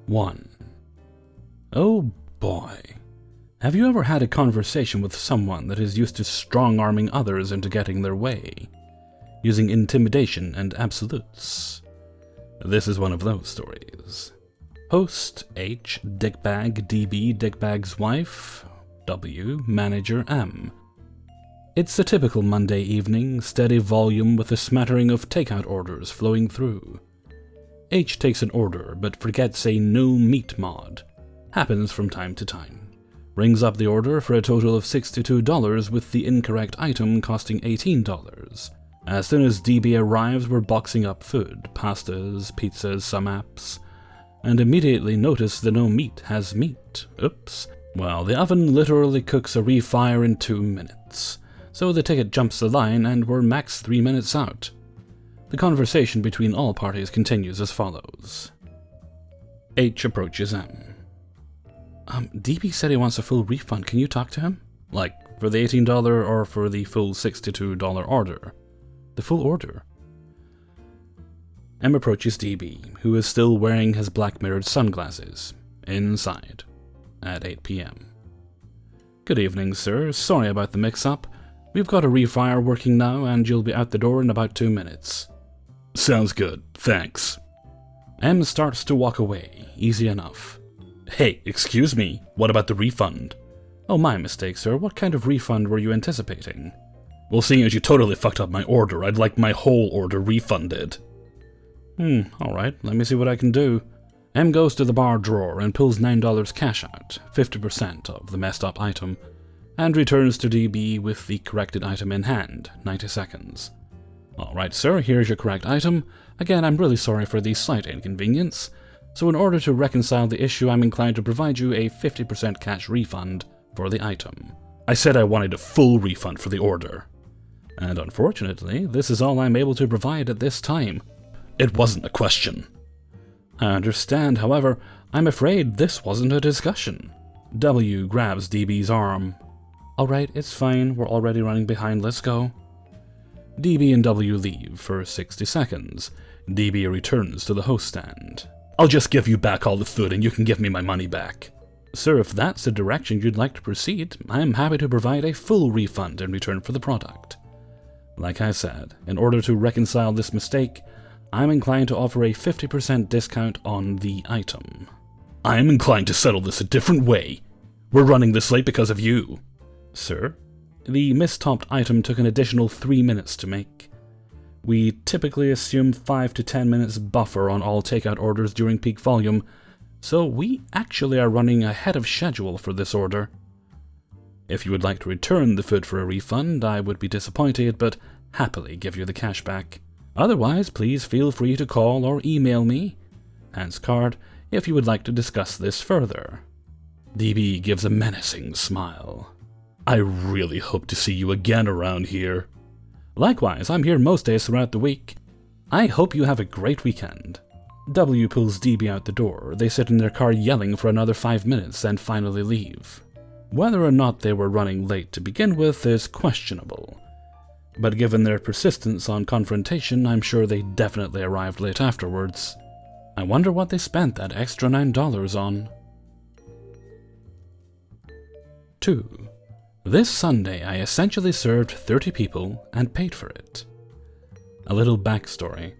1. Oh boy. Have you ever had a conversation with someone that is used to strong-arming others into getting their way, using intimidation and absolutes? This is one of those stories. Host H, Dickbag, DB, Dickbag's wife, W, Manager M. It's a typical Monday evening, steady volume with a smattering of takeout orders flowing through. H takes an order, but forgets a no meat mod. Happens from time to time. Rings up the order for a total of $62 with the incorrect item costing $18. As soon as DB arrives, we're boxing up food, pastas, pizzas, some apps, and immediately notice the no meat has meat. Oops. Well, the oven literally cooks a refire in 2 minutes, so the ticket jumps the line and we're max 3 minutes out. The conversation between all parties continues as follows. H approaches M. DB said he wants a full refund. Can you talk to him? Like, for the $18 or for the full $62 order? The full order. M approaches DB, who is still wearing his black mirrored sunglasses, inside, at 8 p.m. Good evening, sir. Sorry about the mix-up. We've got a refire working now, and you'll be out the door in about 2 minutes. Sounds good. Thanks. M starts to walk away, easy enough. Hey, excuse me, what about the refund? Oh, my mistake, sir. What kind of refund were you anticipating? Well, seeing as you totally fucked up my order, I'd like my whole order refunded. Alright, let me see what I can do. M goes to the bar drawer and pulls $9 cash out, 50% of the messed up item, and returns to DB with the corrected item in hand, 90 seconds. Alright, sir, here's your correct item. Again, I'm really sorry for the slight inconvenience. So in order to reconcile the issue, I'm inclined to provide you a 50% cash refund for the item. I said I wanted a full refund for the order. And unfortunately, this is all I'm able to provide at this time. It wasn't a question. I understand, however, I'm afraid this wasn't a discussion. W grabs DB's arm. Alright, it's fine, we're already running behind, let's go. DB and W leave for 60 seconds. DB returns to the host stand. I'll just give you back all the food and you can give me my money back. Sir, if that's the direction you'd like to proceed, I am happy to provide a full refund in return for the product. Like I said, in order to reconcile this mistake, I'm inclined to offer a 50% discount on the item. I am inclined to settle this a different way. We're running this late because of you. Sir, the mistopped item took an additional 3 minutes to make. We typically assume 5 to 10 minutes buffer on all takeout orders during peak volume, so we actually are running ahead of schedule for this order. If you would like to return the food for a refund, I would be disappointed, but happily give you the cash back. Otherwise, please feel free to call or email me, hence card, if you would like to discuss this further. DB gives a menacing smile. I really hope to see you again around here. Likewise, I'm here most days throughout the week. I hope you have a great weekend. W pulls DB out the door. They sit in their car yelling for another 5 minutes and finally leave. Whether or not they were running late to begin with is questionable, but given their persistence on confrontation, I'm sure they definitely arrived late afterwards. I wonder what they spent that extra $9 on. 2. This Sunday, I essentially served 30 people and paid for it. A little backstory.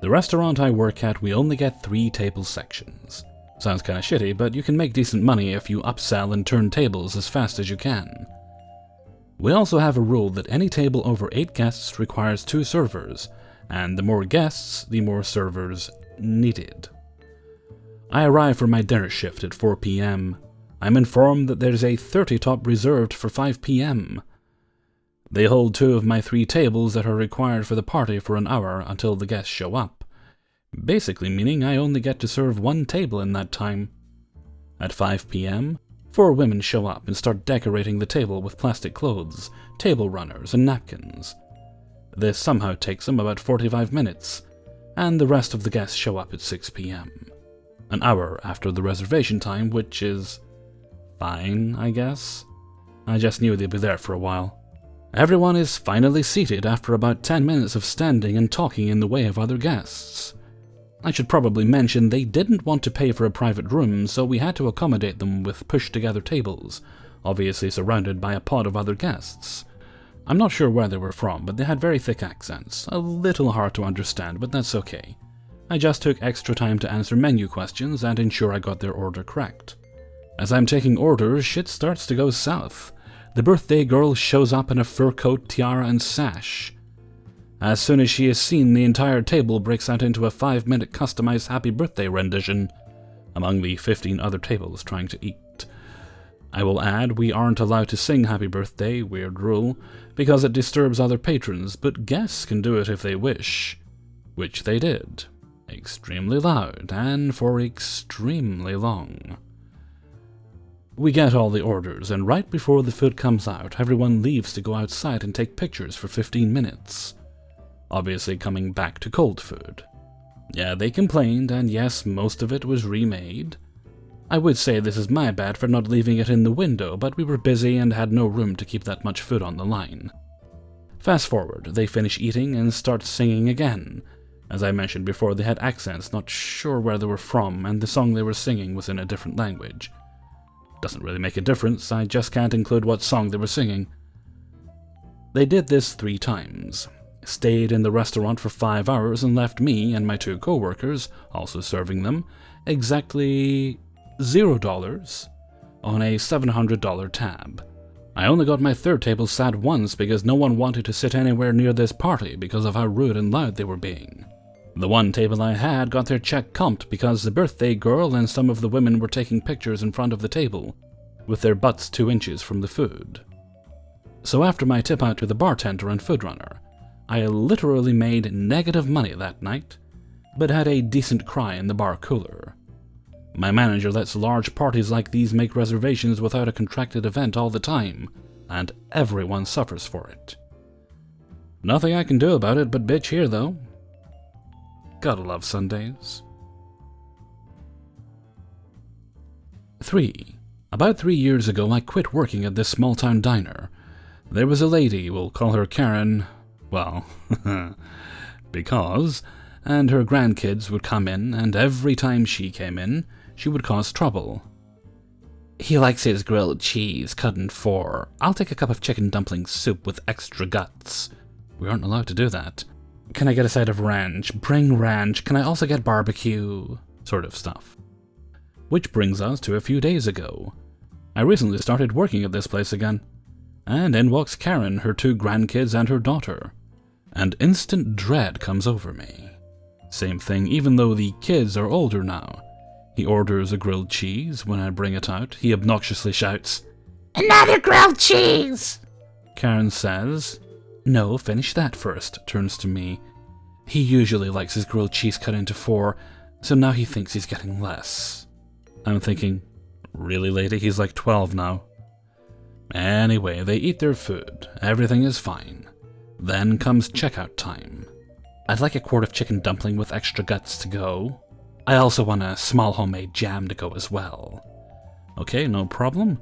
The restaurant I work at, we only get 3 table sections. Sounds kinda shitty, but you can make decent money if you upsell and turn tables as fast as you can. We also have a rule that any table over 8 guests requires 2 servers, and the more guests, the more servers needed. I arrive for my dinner shift at 4 p.m. I'm informed that there's a 30 top reserved for 5 p.m. They hold 2 of my 3 tables that are required for the party for an hour until the guests show up, basically meaning I only get to serve 1 table in that time. At 5 p.m., 4 women show up and start decorating the table with plastic clothes, table runners, and napkins. This somehow takes them about 45 minutes, and the rest of the guests show up at 6 p.m. An hour after the reservation time, which is fine, I guess. I just knew they'd be there for a while. Everyone is finally seated after about 10 minutes of standing and talking in the way of other guests. I should probably mention they didn't want to pay for a private room, so we had to accommodate them with pushed-together tables, obviously surrounded by a pod of other guests. I'm not sure where they were from, but they had very thick accents. A little hard to understand, but that's okay. I just took extra time to answer menu questions and ensure I got their order correct. As I'm taking orders, shit starts to go south. The birthday girl shows up in a fur coat, tiara, and sash. As soon as she is seen, the entire table breaks out into a 5-minute customized happy birthday rendition, among the 15 other tables trying to eat. I will add, we aren't allowed to sing happy birthday, weird rule, because it disturbs other patrons, but guests can do it if they wish. Which they did. Extremely loud, and for extremely long. We get all the orders, and right before the food comes out, everyone leaves to go outside and take pictures for 15 minutes. Obviously coming back to cold food. Yeah, they complained, and yes, most of it was remade. I would say this is my bad for not leaving it in the window, but we were busy and had no room to keep that much food on the line. Fast forward, they finish eating and start singing again. As I mentioned before, they had accents, not sure where they were from, and the song they were singing was in a different language. Doesn't really make a difference, I just can't include what song they were singing. They did this 3 times. Stayed in the restaurant for 5 hours and left me and my 2 co-workers, also serving them, exactly $0 on a $700 tab. I only got my 3rd table sat once because no one wanted to sit anywhere near this party because of how rude and loud they were being. The 1 table I had got their check comped because the birthday girl and some of the women were taking pictures in front of the table, with their butts 2 inches from the food. So after my tip out to the bartender and food runner, I literally made negative money that night, but had a decent cry in the bar cooler. My manager lets large parties like these make reservations without a contracted event all the time, and everyone suffers for it. Nothing I can do about it but bitch here, though. Gotta love Sundays. 3. About 3 years ago, I quit working at this small-town diner. There was a lady, we'll call her Karen, well, because, and her grandkids would come in, and every time she came in, she would cause trouble. He likes his grilled cheese cut in 4. I'll take a cup of chicken dumpling soup with extra guts. We aren't allowed to do that. Can I get a side of ranch? Bring ranch. Can I also get barbecue? Sort of stuff. Which brings us to a few days ago. I recently started working at this place again. And in walks Karen, her 2 grandkids, and her daughter. And instant dread comes over me. Same thing, even though the kids are older now. He orders a grilled cheese. When I bring it out, he obnoxiously shouts, "Another grilled cheese!" Karen says, "No, finish that first," turns to me. He usually likes his grilled cheese cut into 4, so now he thinks he's getting less. I'm thinking, really, lady? He's like 12 now. Anyway, they eat their food. Everything is fine. Then comes checkout time. I'd like a quart of chicken dumpling with extra guts to go. I also want a small homemade jam to go as well. Okay, no problem.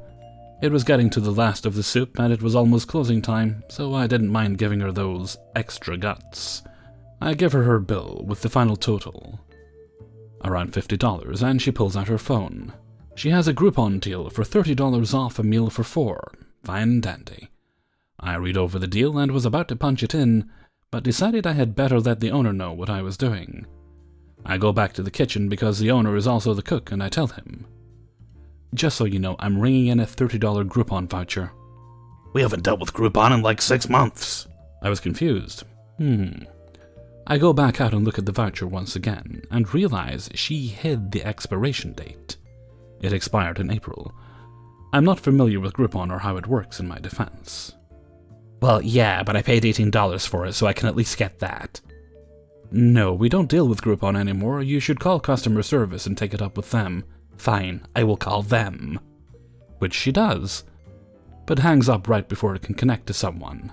It was getting to the last of the soup and it was almost closing time, so I didn't mind giving her those extra guts. I give her bill with the final total, around $50, and she pulls out her phone. She has a Groupon deal for $30 off a meal for 4. Fine and dandy. I read over the deal and was about to punch it in, but decided I had better let the owner know what I was doing. I go back to the kitchen because the owner is also the cook, and I tell him, "Just so you know, I'm ringing in a $30 Groupon voucher." "We haven't dealt with Groupon in like 6 months. I was confused. I go back out and look at the voucher once again, and realize she hid the expiration date. It expired in April. I'm not familiar with Groupon or how it works in my defense. "Well, yeah, but I paid $18 for it, so I can at least get that." "No, we don't deal with Groupon anymore. You should call customer service and take it up with them." "Fine, I will call them." Which she does, but hangs up right before it can connect to someone.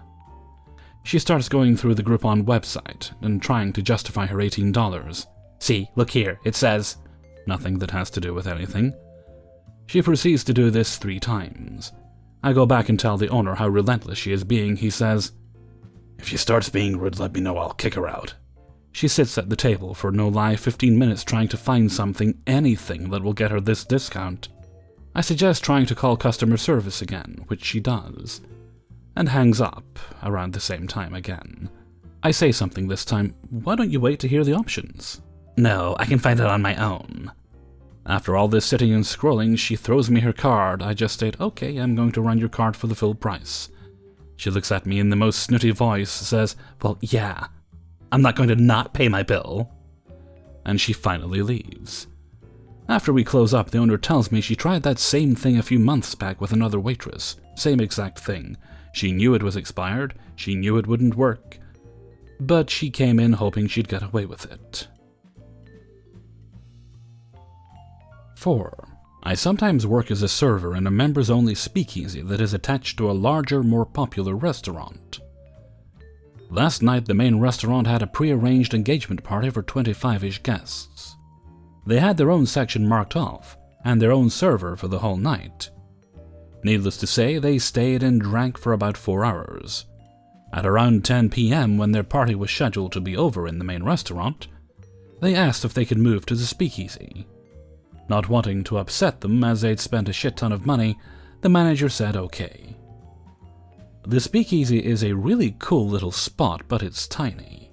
She starts going through the Groupon website and trying to justify her $18. "See, look here, it says..." Nothing that has to do with anything. She proceeds to do this 3 times. I go back and tell the owner how relentless she is being. He says, "If she starts being rude, let me know, I'll kick her out." She sits at the table for no lie 15 minutes trying to find something, anything that will get her this discount. I suggest trying to call customer service again, which she does, and hangs up around the same time again. I say something this time, why don't you wait to hear the options? No, I can find it on my own. After all this sitting and scrolling, she throws me her card. I just state, okay, I'm going to run your card for the full price. She looks at me in the most snooty voice, says, well, yeah, I'm not going to not pay my bill. And she finally leaves. After we close up, the owner tells me she tried that same thing a few months back with another waitress. Same exact thing. She knew it was expired, she knew it wouldn't work, but she came in hoping she'd get away with it. 4. I sometimes work as a server in a members-only speakeasy that is attached to a larger, more popular restaurant. Last night, the main restaurant had a pre-arranged engagement party for 25-ish guests. They had their own section marked off, and their own server for the whole night. Needless to say, they stayed and drank for about 4 hours. At around 10 p.m., when their party was scheduled to be over in the main restaurant, they asked if they could move to the speakeasy. Not wanting to upset them as they'd spent a shit ton of money, the manager said okay. The speakeasy is a really cool little spot, but it's tiny.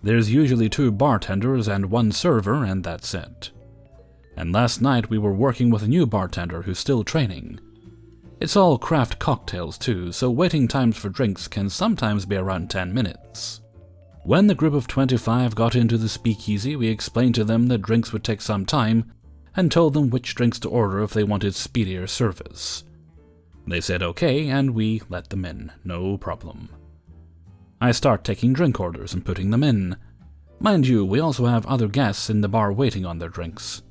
There's usually 2 bartenders and 1 server, and that's it. And last night we were working with a new bartender who's still training. It's all craft cocktails too, so waiting times for drinks can sometimes be around 10 minutes. When the group of 25 got into the speakeasy, we explained to them that drinks would take some time, and told them which drinks to order if they wanted speedier service. They said okay, and we let them in, no problem. I start taking drink orders and putting them in. Mind you, we also have other guests in the bar waiting on their drinks.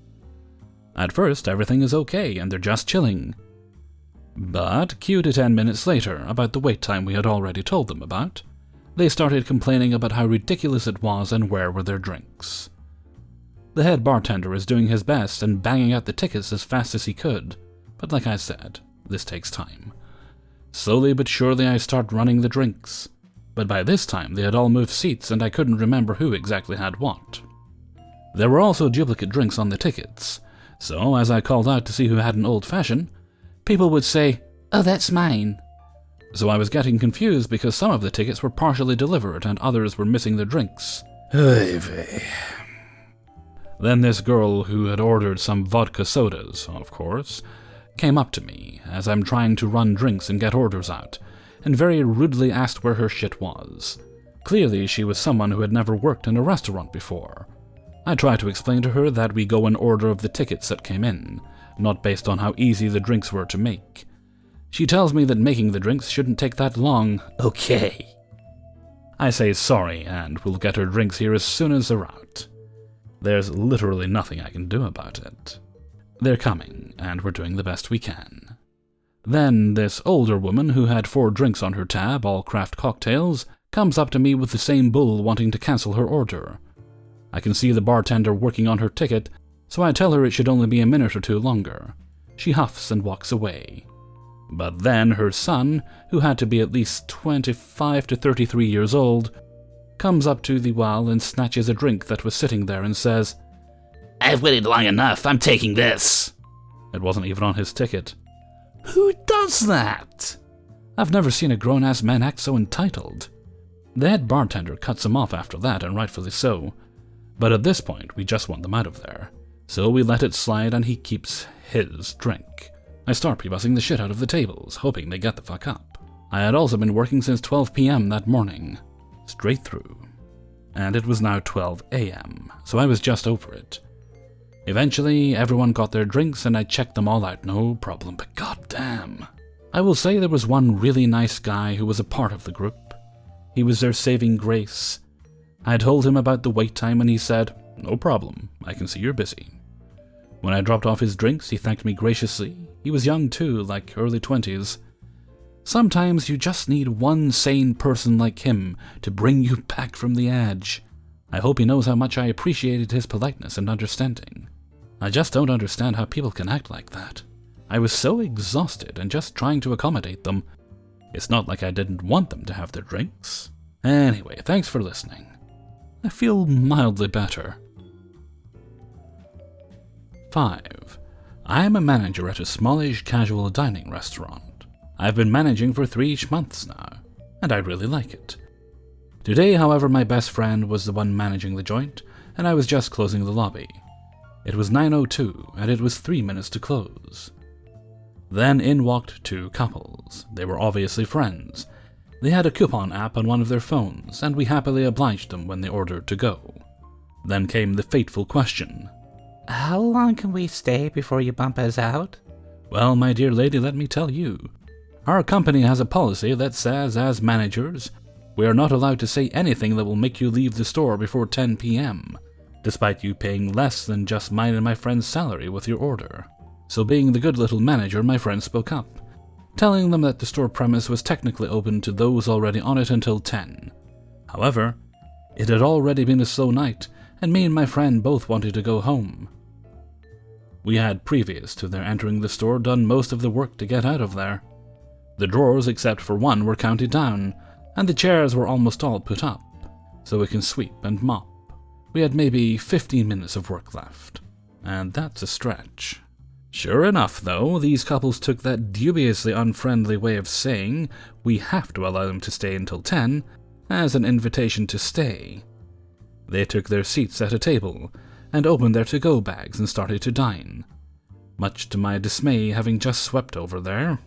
At first, everything is okay, and they're just chilling. But, cue to 10 minutes later, about the wait time we had already told them about, they started complaining about how ridiculous it was and where were their drinks. The head bartender is doing his best and banging out the tickets as fast as he could, but like I said, this takes time. Slowly but surely I start running the drinks, but by this time they had all moved seats and I couldn't remember who exactly had what. There were also duplicate drinks on the tickets, so as I called out to see who had an old-fashioned, people would say, "Oh, that's mine." So I was getting confused because some of the tickets were partially delivered and others were missing their drinks. Then this girl who had ordered some vodka sodas, of course, came up to me as I'm trying to run drinks and get orders out, and very rudely asked where her shit was. Clearly she was someone who had never worked in a restaurant before. I tried to explain to her that we go in order of the tickets that came in, not based on how easy the drinks were to make. She tells me that making the drinks shouldn't take that long. Okay. I say sorry and we'll get her drinks here as soon as they're out. There's literally nothing I can do about it. They're coming, and we're doing the best we can. Then this older woman who had 4 drinks on her tab, all craft cocktails, comes up to me with the same bull wanting to cancel her order. I can see the bartender working on her ticket, so I tell her it should only be a minute or 2 longer. She huffs and walks away. But then her son, who had to be at least 25 to 33 years old, comes up to the well and snatches a drink that was sitting there and says, "I've waited long enough, I'm taking this." It wasn't even on his ticket. Who does that? I've never seen a grown-ass man act so entitled. The head bartender cuts him off after that, and rightfully so. But at this point, we just want them out of there. So we let it slide and he keeps his drink. I start pre-bussing the shit out of the tables, hoping they get the fuck up. I had also been working since 12 p.m. that morning. Straight through. And it was now 12 a.m., so I was just over it. Eventually, everyone got their drinks and I checked them all out, no problem, but goddamn. I will say there was one really nice guy who was a part of the group. He was their saving grace. I told him about the wait time and he said, "No problem, I can see you're busy." When I dropped off his drinks, he thanked me graciously. He was young too, like early 20s. Sometimes you just need one sane person like him to bring you back from the edge. I hope he knows how much I appreciated his politeness and understanding. I just don't understand how people can act like that. I was so exhausted and just trying to accommodate them. It's not like I didn't want them to have their drinks. Anyway, thanks for listening. I feel mildly better. 5. I am a manager at a smallish casual dining restaurant. I've been managing for 3 months now, and I really like it. Today, however, my best friend was the one managing the joint, and I was just closing the lobby. It was 9:02, and it was 3 minutes to close. Then in walked 2 couples. They were obviously friends. They had a coupon app on one of their phones, and we happily obliged them when they ordered to go. Then came the fateful question. How long can we stay before you bump us out? Well, my dear lady, let me tell you. Our company has a policy that says, as managers, we are not allowed to say anything that will make you leave the store before 10 p.m., despite you paying less than just mine and my friend's salary with your order. So being the good little manager, my friend spoke up, telling them that the store premise was technically open to those already on it until 10. However, it had already been a slow night, and me and my friend both wanted to go home. We had, previous to their entering the store, done most of the work to get out of there. The drawers, except for one, were counted down, and the chairs were almost all put up, so we can sweep and mop. We had maybe 15 minutes of work left, and that's a stretch. Sure enough, though, these couples took that dubiously unfriendly way of saying we have to allow them to stay until 10 as an invitation to stay. They took their seats at a table and opened their to-go bags and started to dine, much to my dismay, having just swept over there.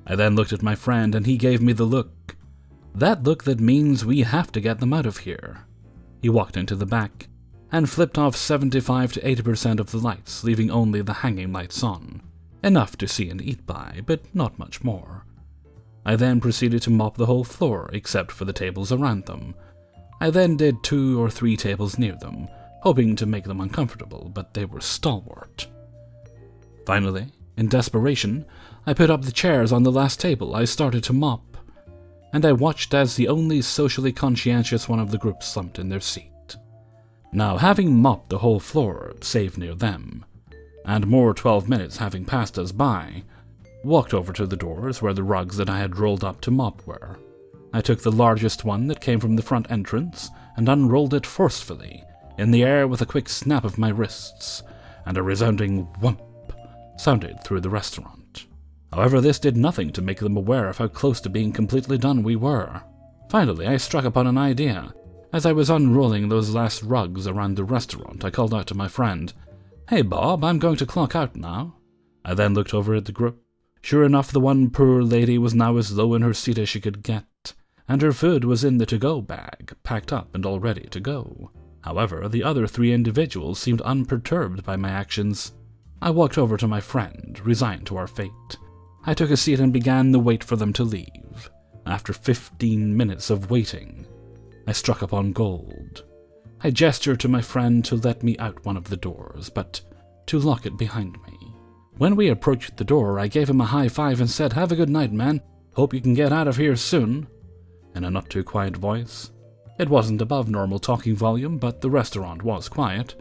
I then looked at my friend and he gave me the look. That look that means we have to get them out of here. He walked into the back and flipped off 75 to 80% of the lights, leaving only the hanging lights on. Enough to see and eat by, but not much more. I then proceeded to mop the whole floor, except for the tables around them. I then did 2 or 3 tables near them, hoping to make them uncomfortable, but they were stalwart. Finally, in desperation, I put up the chairs on the last table I started to mop, and I watched as the only socially conscientious one of the group slumped in their seat. Now, having mopped the whole floor, save near them, and more 12 minutes having passed us by, walked over to the doors where the rugs that I had rolled up to mop were. I took the largest one that came from the front entrance and unrolled it forcefully, in the air with a quick snap of my wrists, and a resounding whump sounded through the restaurant. However, this did nothing to make them aware of how close to being completely done we were. Finally, I struck upon an idea. As I was unrolling those last rugs around the restaurant, I called out to my friend, "Hey Bob, I'm going to clock out now." I then looked over at the group. Sure enough, the one poor lady was now as low in her seat as she could get, and her food was in the to-go bag, packed up and all ready to go. However, the other 3 individuals seemed unperturbed by my actions. I walked over to my friend, resigned to our fate. I took a seat and began the wait for them to leave. After 15 minutes of waiting, I struck upon gold. I gestured to my friend to let me out one of the doors, but to lock it behind me. When we approached the door, I gave him a high five and said, "Have a good night, man. Hope you can get out of here soon," in a not-too-quiet voice. It wasn't above normal talking volume, but the restaurant was quiet.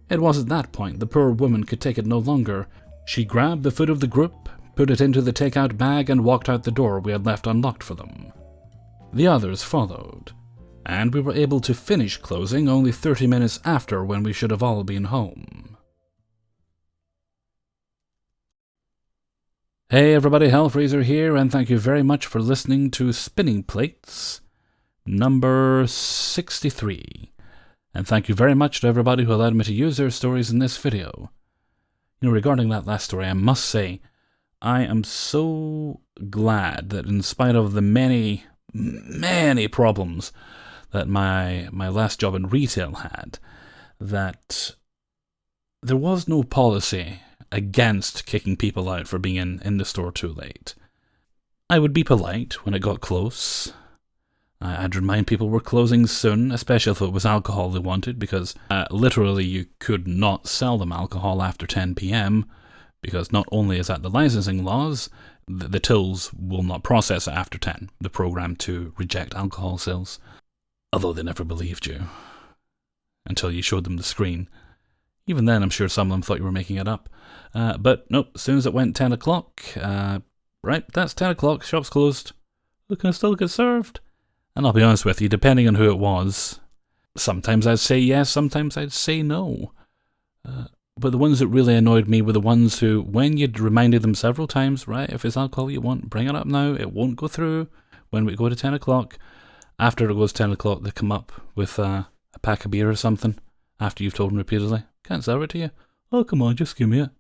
It was at that point the poor woman could take it no longer. She grabbed the food of the group, put it into the take-out bag, and walked out the door we had left unlocked for them. The others followed, and we were able to finish closing only 30 minutes after when we should have all been home. Hey everybody, Hellfreezer here, and thank you very much for listening to Spinning Plates number 63. And thank you very much to everybody who allowed me to use their stories in this video. You know, regarding that last story, I must say, I am so glad that in spite of the many problems that my last job in retail had, that there was no policy against kicking people out for being in the store too late. I would be polite when it got close. I'd remind people we're closing soon, especially if it was alcohol they wanted, because literally you could not sell them alcohol after 10 p.m, because not only is that the licensing laws, the tills will not process it after 10, the program to reject alcohol sales. Although they never believed you, until you showed them the screen. Even then, I'm sure some of them thought you were making it up. But nope, as soon as it went 10 o'clock, right, that's 10 o'clock, shop's closed. We can still get served. And I'll be honest with you, depending on who it was, Sometimes I'd say yes, sometimes I'd say no. But the ones that really annoyed me were the ones who, when you'd reminded them several times, right, if it's alcohol you want, bring it up now, it won't go through when we go to 10 o'clock. After it goes 10 o'clock, they come up with a pack of beer or something, after you've told them repeatedly, can't serve it to you. Oh, come on, just give me it.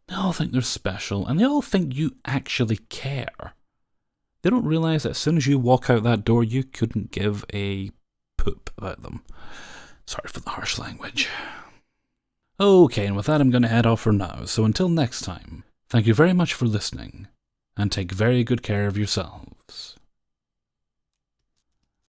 They all think they're special, and they all think you actually care. They don't realise that as soon as you walk out that door, you couldn't give a poop about them. Sorry for the harsh language. Okay, and with that I'm going to head off for now, so until next time, thank you very much for listening, and take very good care of yourselves.